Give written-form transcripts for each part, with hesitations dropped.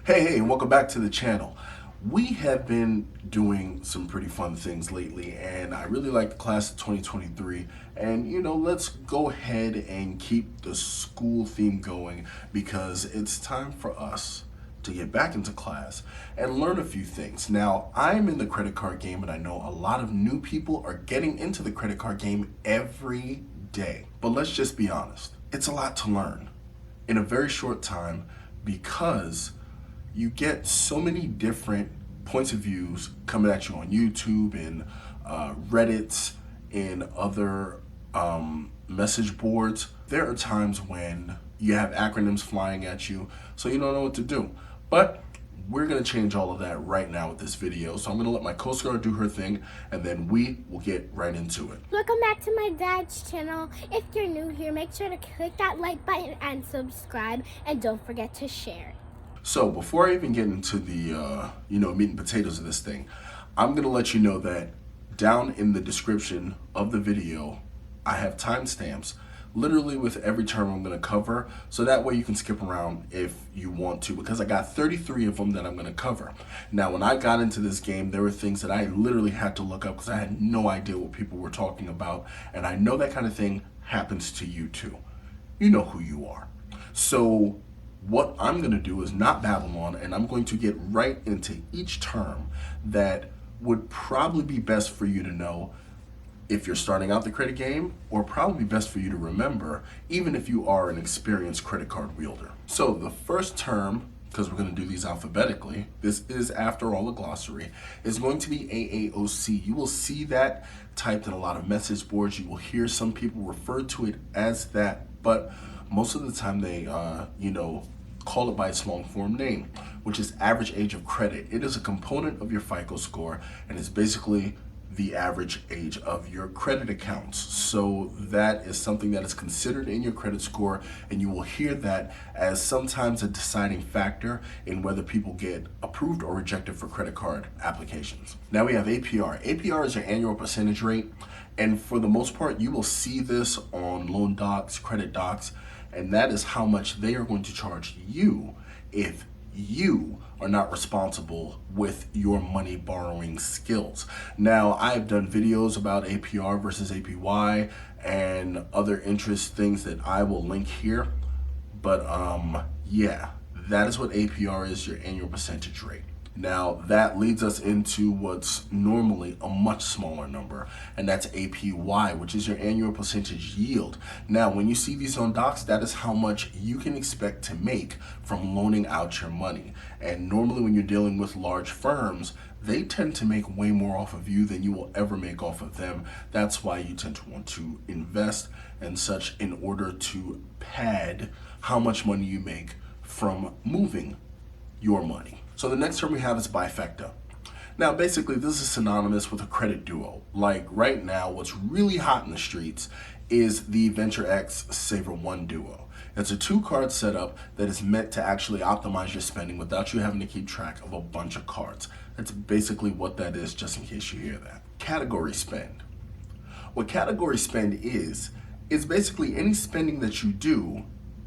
Hey, and welcome back to the channel. We have been doing some pretty fun things lately, and I really like the class of 2023. And let's go ahead and keep the school theme going because it's time for us to get back into class and learn a few things. Now, I'm in the credit card game, and I know a lot of new people are getting into the credit card game every day. But let's just be honest, it's a lot to learn in a very short time because you get so many different points of views coming at you on YouTube and Reddits and other message boards. There are times when you have acronyms flying at you, so you don't know what to do. But we're gonna change all of that right now with this video. So I'm gonna let my co-star do her thing, and then we will get right into it. Welcome back to my dad's channel. If you're new here, make sure to click that like button and subscribe, and don't forget to share. So before I even get into the meat and potatoes of this thing, I'm gonna let you know that down in the description of the video, I have timestamps literally with every term I'm gonna cover, so that way you can skip around if you want to, because I got 33 of them that I'm gonna cover. Now, when I got into this game, there were things that I literally had to look up because I had no idea what people were talking about, and I know that kind of thing happens to you too. You know who you are. So what I'm going to do is not babble on, and I'm going to get right into each term that would probably be best for you to know if you're starting out the credit game, or probably best for you to remember even if you are an experienced credit card wielder. So the first term, because we're going to do these alphabetically, this is after all a glossary, is going to be AAOC. You will see that typed in a lot of message boards. You will hear some people refer to it as that, but most of the time they call it by its long form name, which is average age of credit. It is a component of your FICO score, and it's basically the average age of your credit accounts. So that is something that is considered in your credit score, and you will hear that as sometimes a deciding factor in whether people get approved or rejected for credit card applications. Now we have APR. APR is your annual percentage rate, and for the most part you will see this on loan docs, credit docs, and that is how much they are going to charge you if you are not responsible with your money borrowing skills. Now, I've done videos about APR versus APY and other interest things that I will link here, but yeah, that is what APR is, your annual percentage rate. Now that leads us into what's normally a much smaller number, and that's APY, which is your annual percentage yield. Now when you see these on docs, that is how much you can expect to make from loaning out your money. And normally when you're dealing with large firms, they tend to make way more off of you than you will ever make off of them. That's why you tend to want to invest and such in order to pad how much money you make from moving your money. So the next term we have is Bifecta. Now basically this is synonymous with a credit duo. Like right now what's really hot in the streets is the Venture X Saver One duo. It's a 2-card setup that is meant to actually optimize your spending without you having to keep track of a bunch of cards. That's basically what that is, just in case you hear that. Category spend. What category spend is basically any spending that you do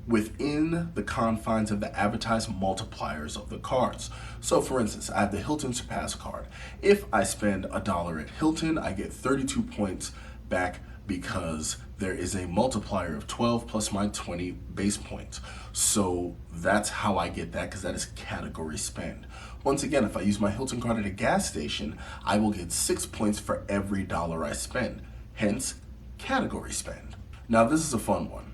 within the confines of the advertised multipliers of the cards. So for instance, I have the Hilton Surpass card. If I spend $1 at Hilton, I get 32 points back because there is a multiplier of 12 plus my 20 base points. So that's how I get that, because that is category spend. Once again, if I use my Hilton card at a gas station, I will get 6 points for every dollar I spend, hence category spend. Now this is a fun one.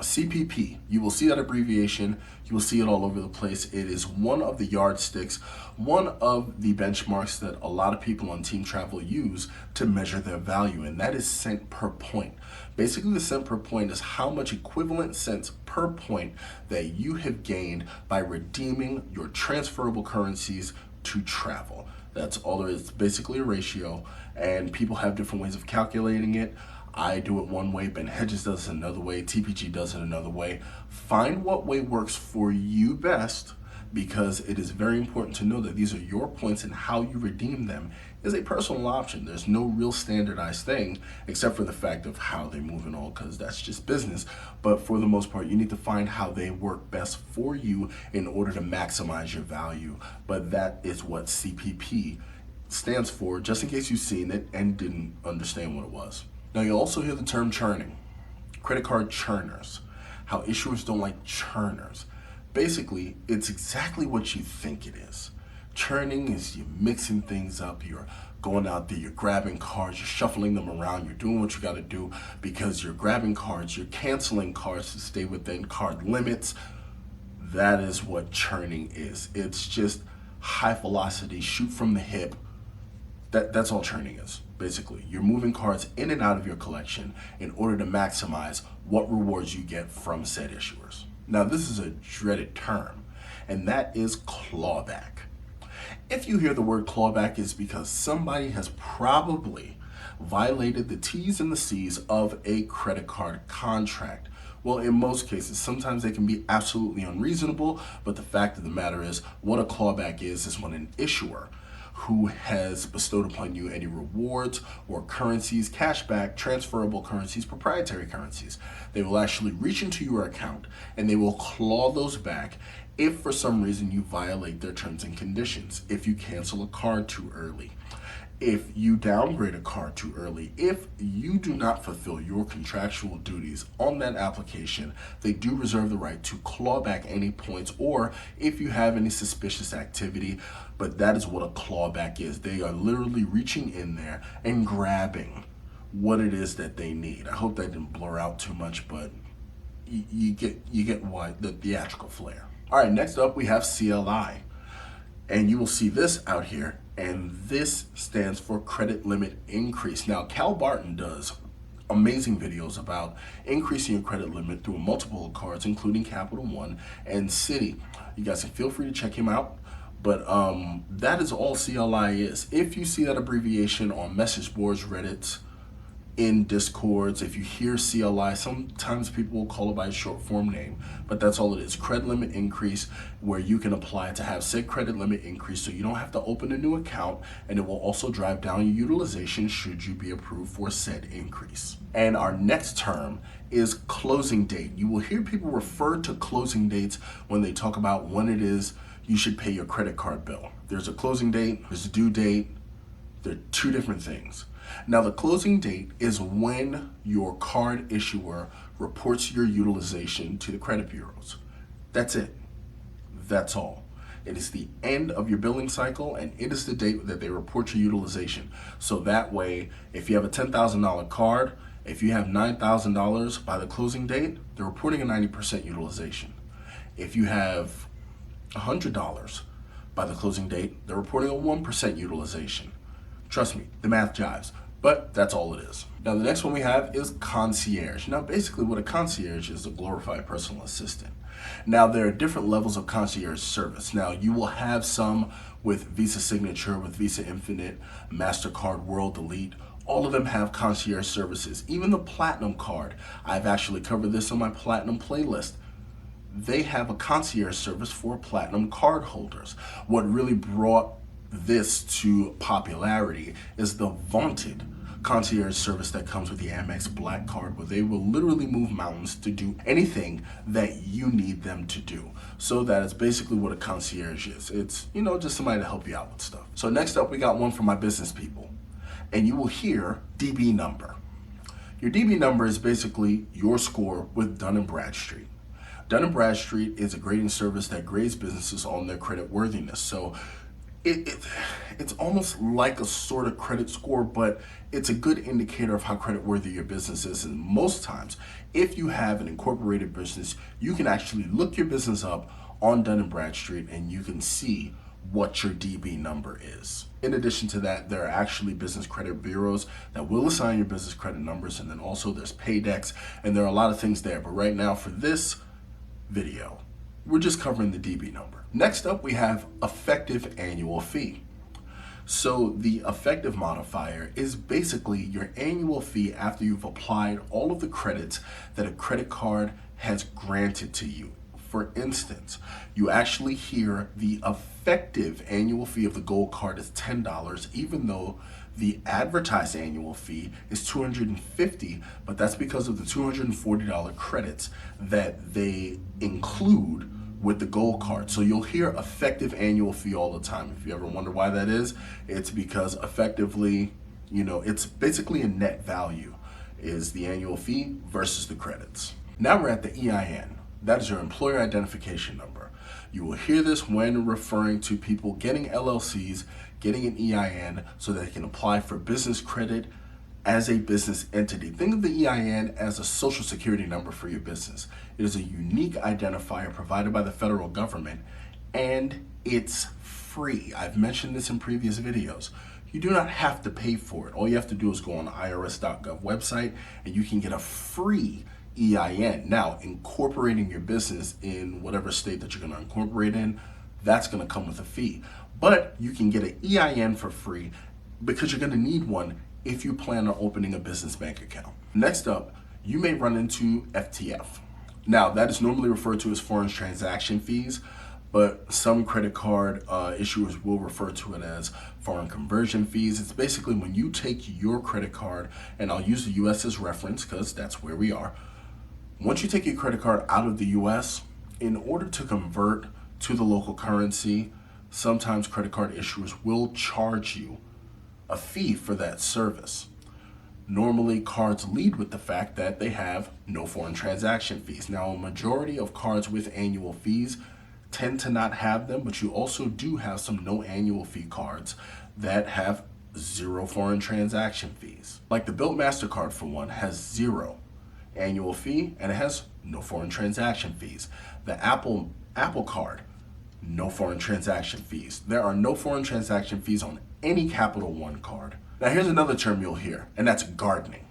CPP, you will see that abbreviation, you will see it all over the place. It is one of the yardsticks, one of the benchmarks that a lot of people on team travel use to measure their value, and that is cent per point. Basically, the cent per point is how much equivalent cents per point that you have gained by redeeming your transferable currencies to travel. That's all there is. It's basically a ratio, and people have different ways of calculating it. I do it one way, Ben Hedges does it another way, TPG does it another way. Find what way works for you best because it is very important to know that these are your points, and how you redeem them is a personal option. There's no real standardized thing except for the fact of how they move and all, because that's just business. But for the most part, you need to find how they work best for you in order to maximize your value. But that is what CPP stands for, just in case you've seen it and didn't understand what it was. Now, you'll also hear the term churning, credit card churners, how issuers don't like churners. Basically, it's exactly what you think it is. Churning is you mixing things up, you're going out there, you're grabbing cards, you're shuffling them around, you're doing what you gotta do because you're grabbing cards, you're canceling cards to stay within card limits. That is what churning is. It's just high velocity, shoot from the hip. That's all churning is, basically. You're moving cards in and out of your collection in order to maximize what rewards you get from said issuers. Now, this is a dreaded term, and that is clawback. If you hear the word clawback, it's because somebody has probably violated the T's and the C's of a credit card contract. Well, in most cases, sometimes they can be absolutely unreasonable, but the fact of the matter is, what a clawback is when an issuer who has bestowed upon you any rewards or currencies, cashback, transferable currencies, proprietary currencies, they will actually reach into your account and they will claw those back if for some reason you violate their terms and conditions, if you cancel a card too early, if you downgrade a card too early, if you do not fulfill your contractual duties on that application, they do reserve the right to claw back any points, or if you have any suspicious activity. But that is what a clawback is. They are literally reaching in there and grabbing what it is that they need. I hope that didn't blur out too much, but you get why, the theatrical flair. All right, next up we have CLI. And you will see this out here, and this stands for credit limit increase. Now, Cal Barton does amazing videos about increasing your credit limit through multiple cards, including Capital One and Citi. You guys can feel free to check him out. But that is all CLI is. If you see that abbreviation on message boards, Reddits, in Discords, if you hear CLI, sometimes people will call it by a short form name, but that's all it is. Credit limit increase, where you can apply to have said credit limit increase so you don't have to open a new account, and it will also drive down your utilization should you be approved for said increase. And our next term is closing date. You will hear people refer to closing dates when they talk about when it is you should pay your credit card bill. There's a closing date, there's a due date. They're two different things. Now, the closing date is when your card issuer reports your utilization to the credit bureaus. That's it. That's all. It is the end of your billing cycle, and it is the date that they report your utilization. So that way, if you have a $10,000 card, if you have $9,000 by the closing date, they're reporting a 90% utilization. If you have $100 by the closing date, they're reporting a 1% utilization. Trust me, the math jives, but that's all it is. Now, the next one we have is Concierge. Now, basically what a concierge is, a glorified personal assistant. Now, there are different levels of concierge service. Now, you will have some with Visa Signature, with Visa Infinite, MasterCard World Elite. All of them have concierge services. Even the Platinum card, I've actually covered this on my Platinum playlist. They have a concierge service for Platinum card holders. What really brought this to popularity is the vaunted concierge service that comes with the Amex Black Card, where they will literally move mountains to do anything that you need them to do. So that is basically what a concierge is. It's, just somebody to help you out with stuff. So next up, we got one for my business people, and you will hear DB number. Your DB number is basically your score with Dun & Bradstreet. Dun & Bradstreet is a grading service that grades businesses on their credit worthiness. So it's almost like a sort of credit score, but it's a good indicator of how credit worthy your business is. And most times, if you have an incorporated business, you can actually look your business up on Dun & Bradstreet and you can see what your DB number is. In addition to that, there are actually business credit bureaus that will assign your business credit numbers, and then also there's Paydex, and there are a lot of things there. But right now, for this video, we're just covering the DB number. Next up, we have effective annual fee. So the effective modifier is basically your annual fee after you've applied all of the credits that a credit card has granted to you For instance, you actually hear the effective annual fee of the gold card is $10, even though the advertised annual fee is $250, but that's because of the $240 credits that they include with the gold card. So you'll hear effective annual fee all the time. If you ever wonder why that is, it's because effectively, it's basically a net value is the annual fee versus the credits. Now we're at the EIN. That is your employer identification number. You will hear this when referring to people getting LLCs, getting an EIN so that they can apply for business credit as a business entity. Think of the EIN as a social security number for your business. It is a unique identifier provided by the federal government, and it's free. I've mentioned this in previous videos. You do not have to pay for it. All you have to do is go on the irs.gov website and you can get a free EIN. Now, incorporating your business in whatever state that you're going to incorporate in, that's going to come with a fee. But you can get an EIN for free because you're going to need one if you plan on opening a business bank account. Next up, you may run into FTF. Now, that is normally referred to as foreign transaction fees, but some credit card issuers will refer to it as foreign conversion fees. It's basically when you take your credit card, and I'll use the US as reference because that's where we are. Once you take your credit card out of the US, in order to convert to the local currency, sometimes credit card issuers will charge you a fee for that service. Normally, cards lead with the fact that they have no foreign transaction fees. Now, a majority of cards with annual fees tend to not have them, but you also do have some no annual fee cards that have 0 foreign transaction fees. Like the Bilt MasterCard, for one, has 0 annual fee and it has no foreign transaction fees. The Apple Card, no foreign transaction fees. There are no foreign transaction fees on any Capital One card. Now here's another term you'll hear, and that's gardening.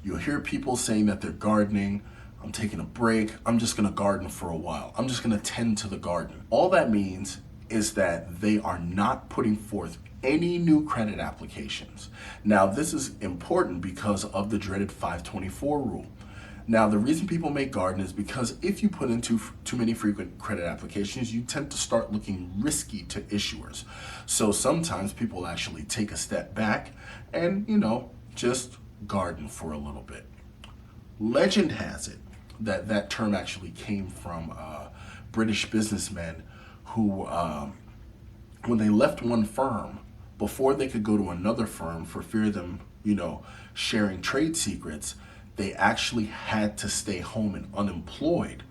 You'll hear people saying that they're gardening. I'm taking a break. I'm just gonna garden for a while. I'm just gonna tend to the garden. All that means is that they are not putting forth any new credit applications. Now this is important because of the dreaded 524 rule. Now, the reason people make garden is because if you put in too many frequent credit applications, you tend to start looking risky to issuers. So sometimes people actually take a step back and, just garden for a little bit. Legend has it that that term actually came from British businessmen who, when they left one firm, before they could go to another firm for fear of them, sharing trade secrets, they actually had to stay home and unemployed.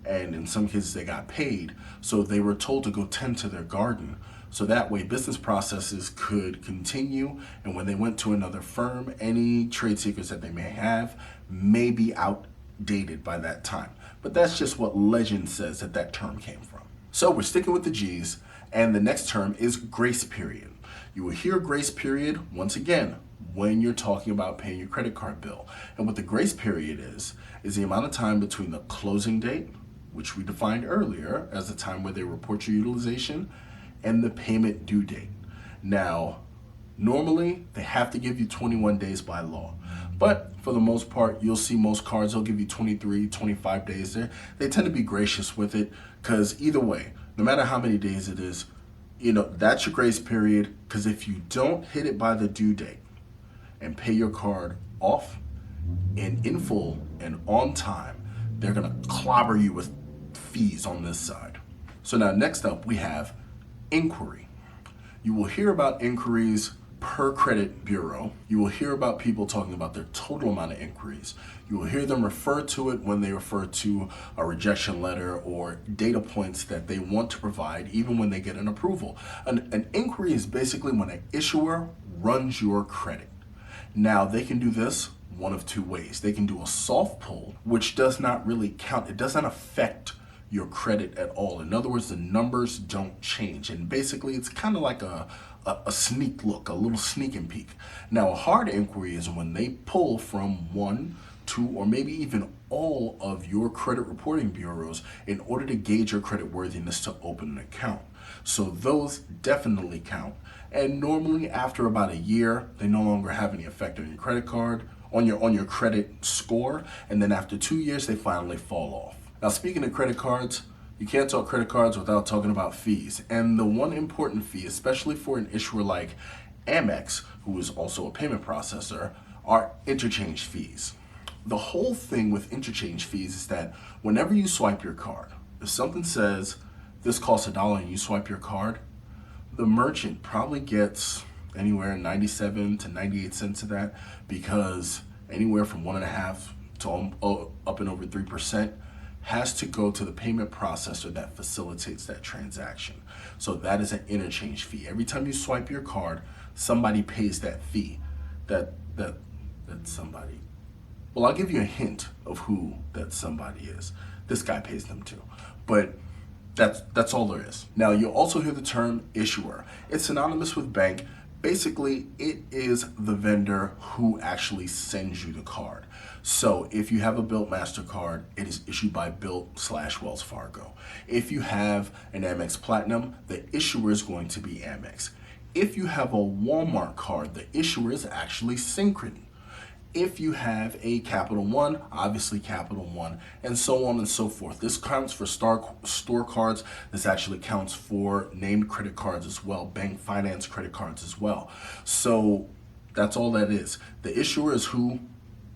And in some cases they got paid. So they were told to go tend to their garden. So that way business processes could continue. And when they went to another firm, any trade secrets that they may have may be outdated by that time. But that's just what legend says that term came from. So we're sticking with the G's. And the next term is grace period. You will hear grace period once again when you're talking about paying your credit card bill. And what the grace period is the amount of time between the closing date, which we defined earlier as the time where they report your utilization, and the payment due date. Now, normally they have to give you 21 days by law. But for the most part, you'll see most cards, they'll give you 23, 25 days there. They tend to be gracious with it because either way, no matter how many days it is, that's your grace period, because if you don't hit it by the due date and pay your card off and in full and on time, they're gonna clobber you with fees on this side. So now next up we have inquiry. You will hear about inquiries per credit bureau. You will hear about people talking about their total amount of inquiries. You will hear them refer to it when they refer to a rejection letter or data points that they want to provide even when they get an approval. An inquiry is basically when an issuer runs your credit. Now they can do this one of two ways. They can do a soft pull, which does not really count. It doesn't affect your credit at all. In other words, the numbers don't change. And basically it's kind of like a sneak look, a little sneak and peek. Now, a hard inquiry is when they pull from 1, 2, or maybe even all of your credit reporting bureaus in order to gauge your credit worthiness to open an account. So those definitely count. And normally after about a year, they no longer have any effect on your credit card, on your credit score. And then after 2 years, they finally fall off. Now, speaking of credit cards, you can't talk credit cards without talking about fees. And the one important fee, especially for an issuer like Amex, who is also a payment processor, are interchange fees. The whole thing with interchange fees is that whenever you swipe your card, if something says this costs $1 and you swipe your card, the merchant probably gets anywhere 97 to 98 cents of that, because anywhere from 1.5 to up and over 3% has to go to the payment processor that facilitates that transaction. So that is an interchange fee. Every time you swipe your card, somebody pays that fee. That somebody. Well, I'll give you a hint of who that somebody is. This guy pays them too. But that's all there is. Now, you'll also hear the term issuer. It's synonymous with bank. Basically, it is the vendor who actually sends you the card. So if you have a Bilt MasterCard, it is issued by Bilt/Wells Fargo. If you have an Amex Platinum, the issuer is going to be Amex. If you have a Walmart card, the issuer is actually Synchrony. If you have a Capital One, obviously Capital One, and so on and so forth. This counts for store cards. This actually counts for named credit cards as well, bank finance credit cards as well. So that's all that is. The issuer is who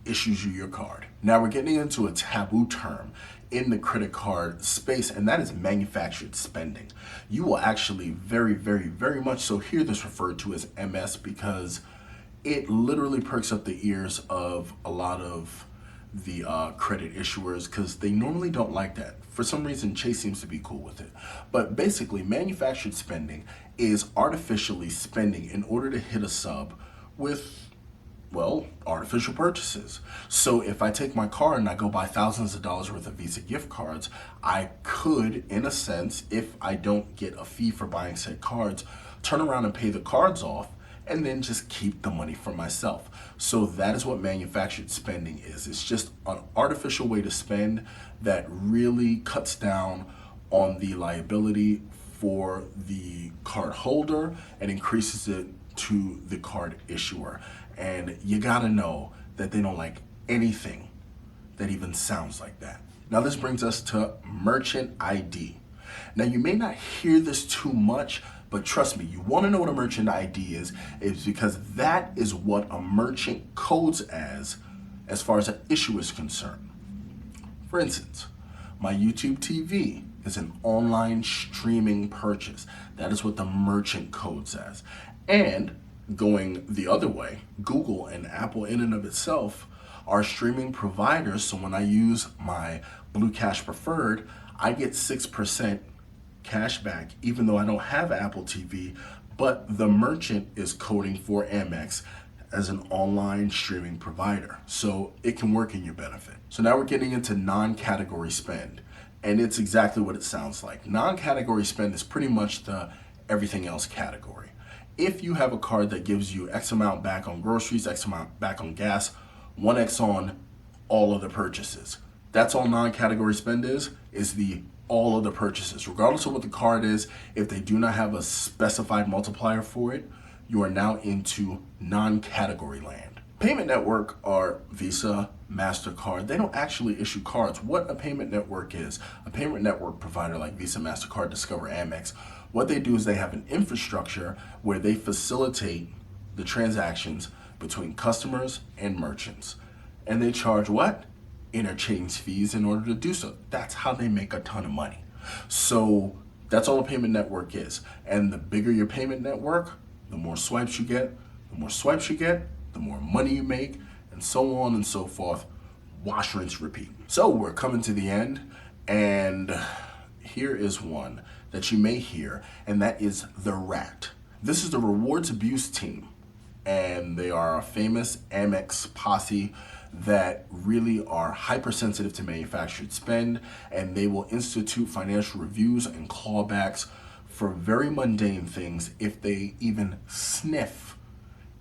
issues you your card. Now we're getting into a taboo term in the credit card space, and that is manufactured spending. You will actually very, very, very much so hear this referred to as MS, because it literally perks up the ears of a lot of the credit issuers, because they normally don't like that. For some reason, Chase seems to be cool with it. But basically, manufactured spending is artificially spending in order to hit a sub with, well, artificial purchases. So if I take my card and I go buy thousands of dollars worth of Visa gift cards, I could, in a sense, if I don't get a fee for buying said cards, turn around and pay the cards off and then just keep the money for myself. So that is what manufactured spending is. It's just an artificial way to spend that really cuts down on the liability for the card holder and increases it to the card issuer. And you gotta know that they don't like anything that even sounds like that. Now this brings us to merchant ID. Now you may not hear this too much, but trust me, you want to know what a merchant ID is because that is what a merchant codes as far as an issuer is concerned. For instance, my YouTube TV is an online streaming purchase. That is what the merchant codes as. And going the other way, Google and Apple in and of itself are streaming providers. So when I use my Blue Cash Preferred, I get 6% cash back, even though I don't have Apple TV, but the merchant is coding for Amex as an online streaming provider. So it can work in your benefit. So now we're getting into non-category spend, and it's exactly what it sounds like. Non-category spend is pretty much the everything else category. If you have a card that gives you X amount back on groceries, X amount back on gas, 1X on all of the purchases. That's all non-category spend is the all of the purchases. Regardless of what the card is, if they do not have a specified multiplier for it, you are now into non-category land. Payment network are Visa, MasterCard. They don't actually issue cards. What a payment network is, a payment network provider like Visa, MasterCard, Discover, Amex, what they do is they have an infrastructure where they facilitate the transactions between customers and merchants. And they charge what? Interchange fees in order to do so. That's how they make a ton of money. So that's all a payment network is. And the bigger your payment network, the more swipes you get. The more swipes you get, the more money you make, and so on and so forth. Wash, rinse, repeat. So we're coming to the end, and here is one that you may hear, and that is the RAT. This is the Rewards Abuse Team, and they are a famous Amex posse that really are hypersensitive to manufactured spend, and they will institute financial reviews and clawbacks for very mundane things if they even sniff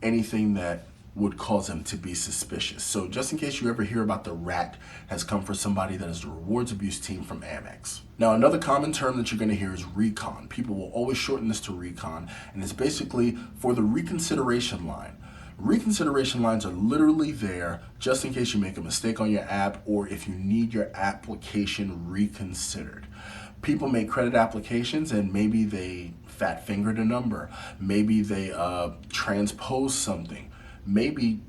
anything that would cause them to be suspicious. So just in case you ever hear about the RAT, has come for somebody that is the Rewards Abuse Team from Amex. Now, another common term that you're going to hear is Recon. People will always shorten this to Recon, and it's basically for the reconsideration line. Reconsideration lines are literally there just in case you make a mistake on your app or if you need your application reconsidered. People make credit applications and maybe they fat fingered a number. Maybe they transpose something. Maybe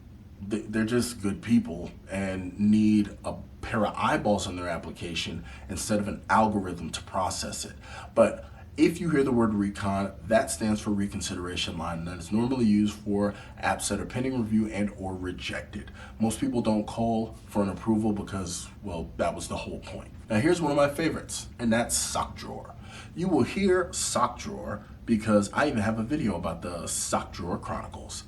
they're just good people and need a pair of eyeballs on their application instead of an algorithm to process it. But if you hear the word recon, that stands for reconsideration line, and that is normally used for apps that are pending review and or rejected. Most people don't call for an approval because, well, that was the whole point. Now here's one of my favorites, and that's SockDrawer. You will hear SockDrawer because I even have a video about the SockDrawer Chronicles.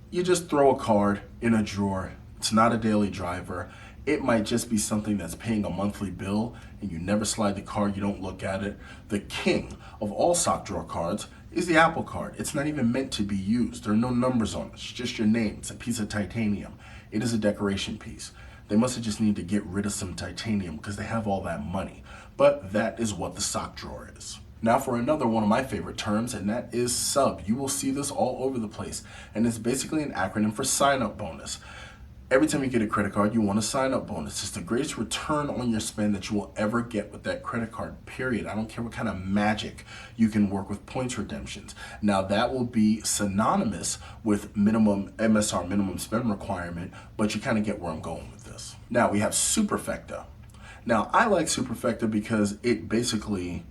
You just throw a card in a drawer. It's not a daily driver. It might just be something that's paying a monthly bill and you never slide the card, you don't look at it. The king of all SockDrawer cards is the Apple card. It's not even meant to be used. There are no numbers on it. It's just your name. It's a piece of titanium. It is a decoration piece. They must have just needed to get rid of some titanium because they have all that money. But that is what the SockDrawer is. Now for another one of my favorite terms, and that is sub. You will see this all over the place. And it's basically an acronym for sign-up bonus. Every time you get a credit card, you want a sign-up bonus. It's the greatest return on your spend that you will ever get with that credit card, period. I don't care what kind of magic you can work with points redemptions. Now that will be synonymous with minimum MSR, minimum spend requirement, but you kind of get where I'm going with this. Now we have Superfecta. Now I like Superfecta because it basically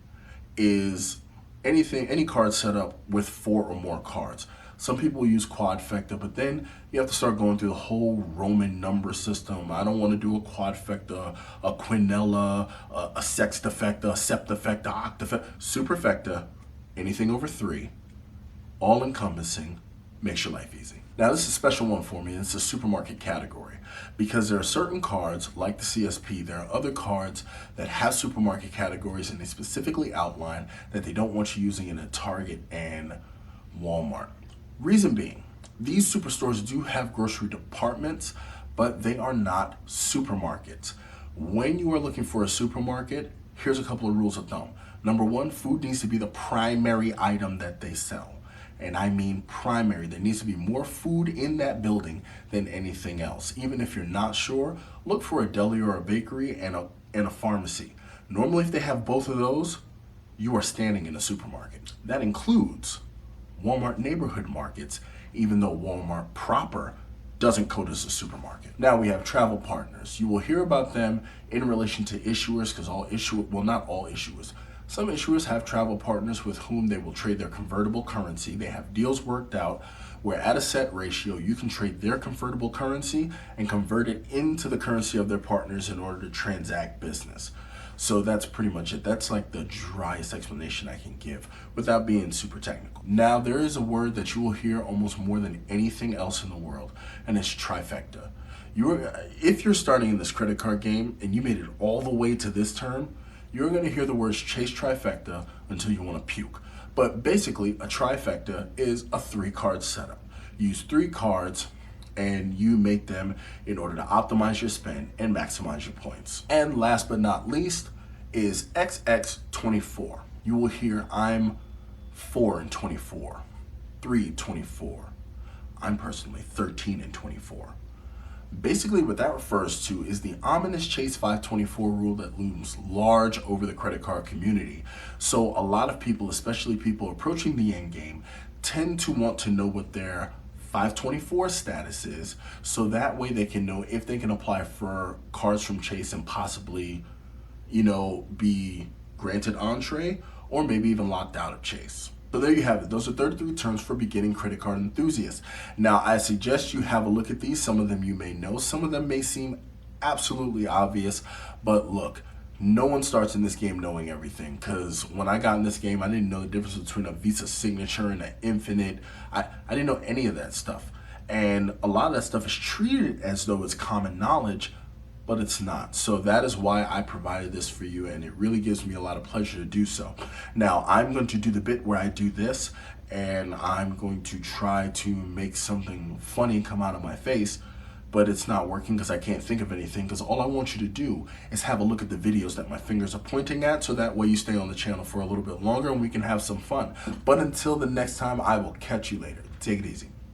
is any card set up with 4 or more cards. Some people use quadfecta, but then you have to start going through the whole Roman number system. I don't want to do a quadfecta, a quinella, a sextafecta, a septafecta, octafecta. Superfecta, anything over 3, all encompassing, makes your life easy. Now this is a special one for me, and it's a supermarket category because there are certain cards like the CSP, there are other cards that have supermarket categories and they specifically outline that they don't want you using it at Target and Walmart. Reason being, these superstores do have grocery departments, but they are not supermarkets. When you are looking for a supermarket, here's a couple of rules of thumb. Number 1, food needs to be the primary item that they sell. And I mean primary. There needs to be more food in that building than anything else. Even if you're not sure, look for a deli or a bakery and a pharmacy. Normally, if they have both of those, you are standing in a supermarket. That includes Walmart neighborhood markets, even though Walmart proper doesn't code as a supermarket. Now we have travel partners. You will hear about them in relation to issuers because not all issuers. Some issuers have travel partners with whom they will trade their convertible currency. They have deals worked out where at a set ratio, you can trade their convertible currency and convert it into the currency of their partners in order to transact business. So that's pretty much it. That's like the driest explanation I can give without being super technical. Now there is a word that you will hear almost more than anything else in the world, and it's trifecta. If you're starting in this credit card game and you made it all the way to this term, you're going to hear the words chase trifecta until you want to puke. But basically, a trifecta is a 3-card setup. You use 3 cards and you make them in order to optimize your spend and maximize your points. And last but not least is XX24. You will hear I'm 4 and 24, 3, 24. I'm personally 13 and 24. Basically what that refers to is the ominous Chase 524 rule that looms large over the credit card community. So a lot of people, especially people approaching the end game, tend to want to know what their 524 status is, so that way they can know if they can apply for cards from Chase and possibly, be granted entree or maybe even locked out of Chase. So there you have it. Those are 33 terms for beginning credit card enthusiasts. Now, I suggest you have a look at these. Some of them you may know. Some of them may seem absolutely obvious, but look, no one starts in this game knowing everything, because when I got in this game, I didn't know the difference between a Visa signature and an infinite. I didn't know any of that stuff. And a lot of that stuff is treated as though it's common knowledge, but it's not. So that is why I provided this for you, and it really gives me a lot of pleasure to do so. Now, I'm going to do the bit where I do this, and I'm going to try to make something funny come out of my face, but it's not working because I can't think of anything, because all I want you to do is have a look at the videos that my fingers are pointing at, so that way you stay on the channel for a little bit longer and we can have some fun. But until the next time, I will catch you later. Take it easy.